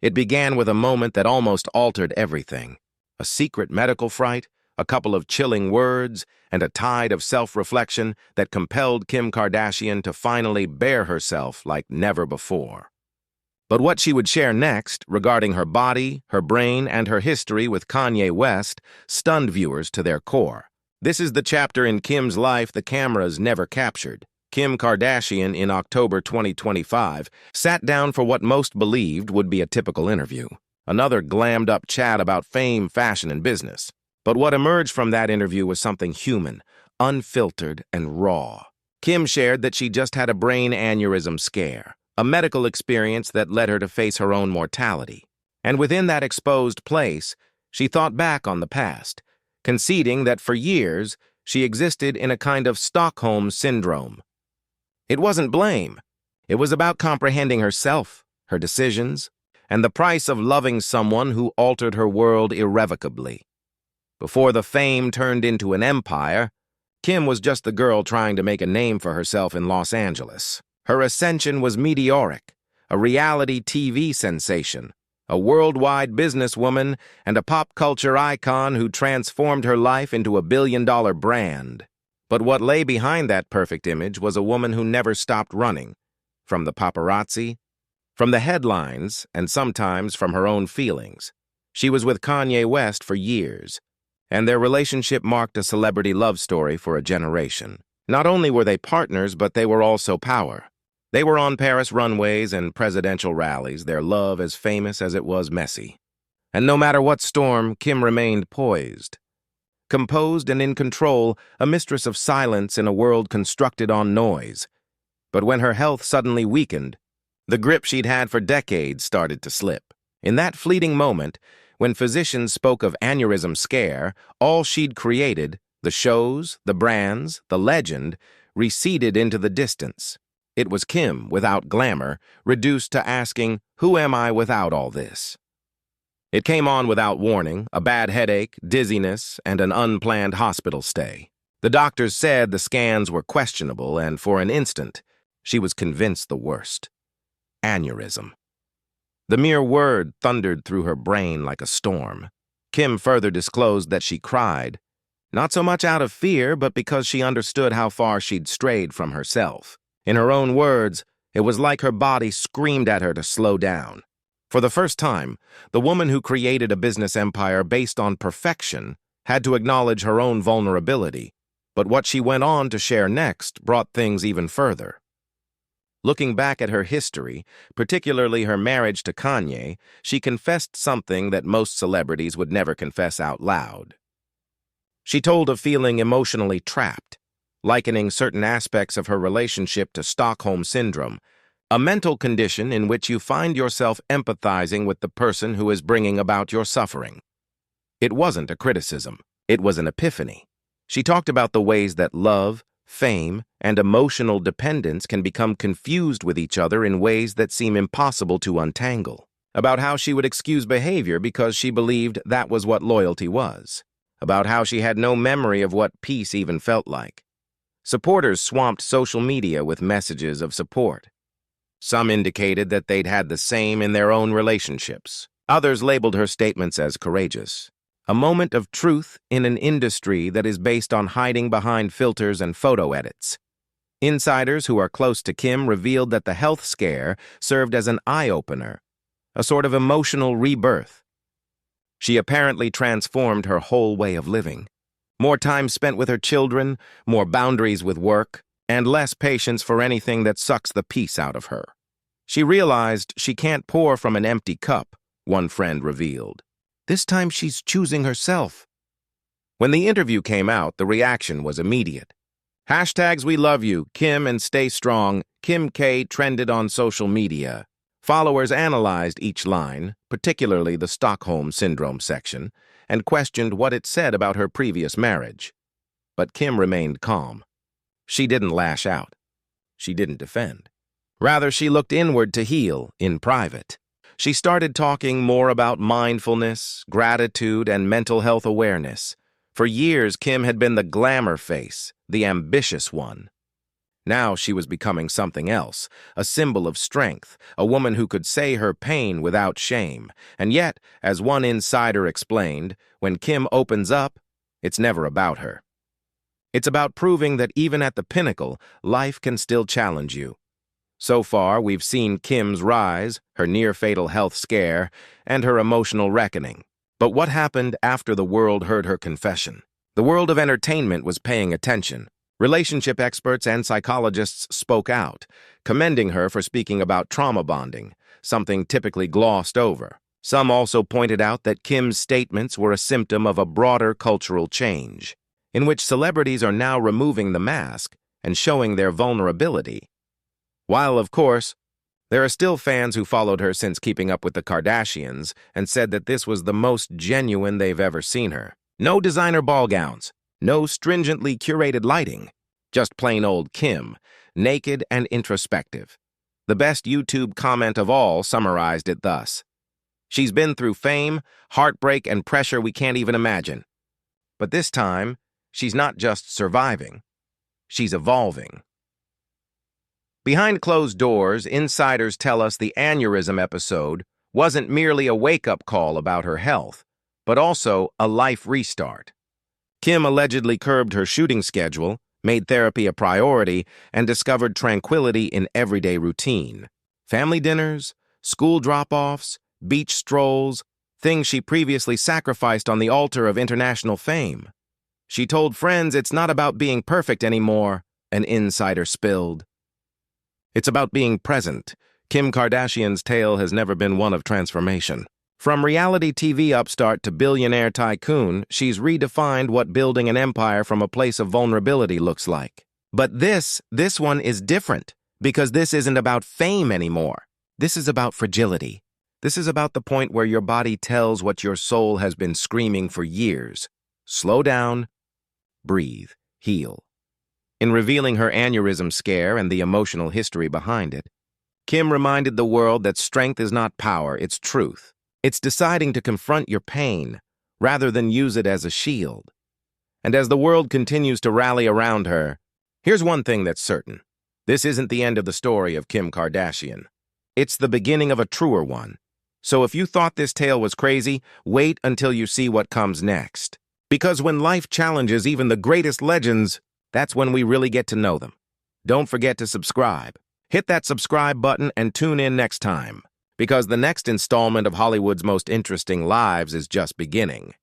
It began with a moment that almost altered everything. A secret medical fright, a couple of chilling words, and a tide of self-reflection that compelled Kim Kardashian to finally bare herself like never before. But what she would share next, regarding her body, her brain, and her history with Kanye West, stunned viewers to their core. This is the chapter in Kim's life the cameras never captured. Kim Kardashian, in October 2025, sat down for what most believed would be a typical interview. Another glammed-up chat about fame, fashion, and business. But what emerged from that interview was something human, unfiltered, and raw. Kim shared that she just had a brain aneurysm scare, a medical experience that led her to face her own mortality. And within that exposed place, she thought back on the past, conceding that for years she existed in a kind of Stockholm syndrome. It wasn't blame. It was about comprehending herself, her decisions, and the price of loving someone who altered her world irrevocably. Before the fame turned into an empire, Kim was just the girl trying to make a name for herself in Los Angeles. Her ascension was meteoric, a reality TV sensation, a worldwide businesswoman, and a pop culture icon who transformed her life into a billion-dollar brand. But what lay behind that perfect image was a woman who never stopped running, from the paparazzi, from the headlines, and sometimes from her own feelings. She was with Kanye West for years, and their relationship marked a celebrity love story for a generation. Not only were they partners, but they were also power. They were on Paris runways and presidential rallies, their love as famous as it was messy. And no matter what storm, Kim remained poised. Composed and in control, a mistress of silence in a world constructed on noise. But when her health suddenly weakened, the grip she'd had for decades started to slip. In that fleeting moment, when physicians spoke of aneurysm scare, all she'd created, the shows, the brands, the legend, receded into the distance. It was Kim, without glamour, reduced to asking, "Who am I without all this?" It came on without warning, a bad headache, dizziness, and an unplanned hospital stay. The doctors said the scans were questionable, and for an instant, she was convinced the worst. Aneurysm. The mere word thundered through her brain like a storm. Kim further disclosed that she cried, not so much out of fear, but because she understood how far she'd strayed from herself. In her own words, it was like her body screamed at her to slow down. For the first time, the woman who created a business empire based on perfection had to acknowledge her own vulnerability. But what she went on to share next brought things even further. Looking back at her history, particularly her marriage to Kanye, she confessed something that most celebrities would never confess out loud. She told of feeling emotionally trapped, likening certain aspects of her relationship to Stockholm Syndrome, a mental condition in which you find yourself empathizing with the person who is bringing about your suffering. It wasn't a criticism. It was an epiphany. She talked about the ways that love, fame, and emotional dependence can become confused with each other in ways that seem impossible to untangle. About how she would excuse behavior because she believed that was what loyalty was. About how she had no memory of what peace even felt like. Supporters swamped social media with messages of support. Some indicated that they'd had the same in their own relationships. Others labeled her statements as courageous. A moment of truth in an industry that is based on hiding behind filters and photo edits. Insiders who are close to Kim revealed that the health scare served as an eye-opener, a sort of emotional rebirth. She apparently transformed her whole way of living. More time spent with her children, more boundaries with work, and less patience for anything that sucks the peace out of her. She realized she can't pour from an empty cup, one friend revealed. This time she's choosing herself. When the interview came out, the reaction was immediate. Hashtags "We love you," Kim and "Stay strong," Kim K trended on social media. Followers analyzed each line, particularly the Stockholm Syndrome section, and questioned what it said about her previous marriage. But Kim remained calm. She didn't lash out. She didn't defend. Rather, she looked inward to heal, in private. She started talking more about mindfulness, gratitude, and mental health awareness. For years, Kim had been the glamour face, the ambitious one. Now she was becoming something else, a symbol of strength, a woman who could say her pain without shame. And yet, as one insider explained, when Kim opens up, it's never about her. It's about proving that even at the pinnacle, life can still challenge you. So far, we've seen Kim's rise, her near-fatal health scare, and her emotional reckoning. But what happened after the world heard her confession? The world of entertainment was paying attention. Relationship experts and psychologists spoke out, commending her for speaking about trauma bonding, something typically glossed over. Some also pointed out that Kim's statements were a symptom of a broader cultural change, in which celebrities are now removing the mask and showing their vulnerability. While, of course, there are still fans who followed her since Keeping Up with the Kardashians and said that this was the most genuine they've ever seen her. No designer ball gowns, no stringently curated lighting, just plain old Kim, naked and introspective. The best YouTube comment of all summarized it thus: "She's been through fame, heartbreak, and pressure we can't even imagine. But this time, she's not just surviving, she's evolving." Behind closed doors, insiders tell us the Aneurysm episode wasn't merely a wake-up call about her health, but also a life restart. Kim allegedly curbed her shooting schedule, made therapy a priority, and discovered tranquility in everyday routine. Family dinners, school drop-offs, beach strolls, things she previously sacrificed on the altar of international fame. She told friends it's not about being perfect anymore, an insider spilled. It's about being present. Kim Kardashian's tale has never been one of transformation. From reality TV upstart to billionaire tycoon, she's redefined what building an empire from a place of vulnerability looks like. But this one is different, because this isn't about fame anymore. This is about fragility. This is about the point where your body tells what your soul has been screaming for years. Slow down, breathe, heal. In revealing her aneurysm scare and the emotional history behind it, Kim reminded the world that strength is not power, it's truth. It's deciding to confront your pain rather than use it as a shield. And as the world continues to rally around her, here's one thing that's certain. This isn't the end of the story of Kim Kardashian. It's the beginning of a truer one. So if you thought this tale was crazy, wait until you see what comes next. Because when life challenges even the greatest legends, that's when we really get to know them. Don't forget to subscribe. Hit that subscribe button and tune in next time, because the next installment of Hollywood's most interesting lives is just beginning.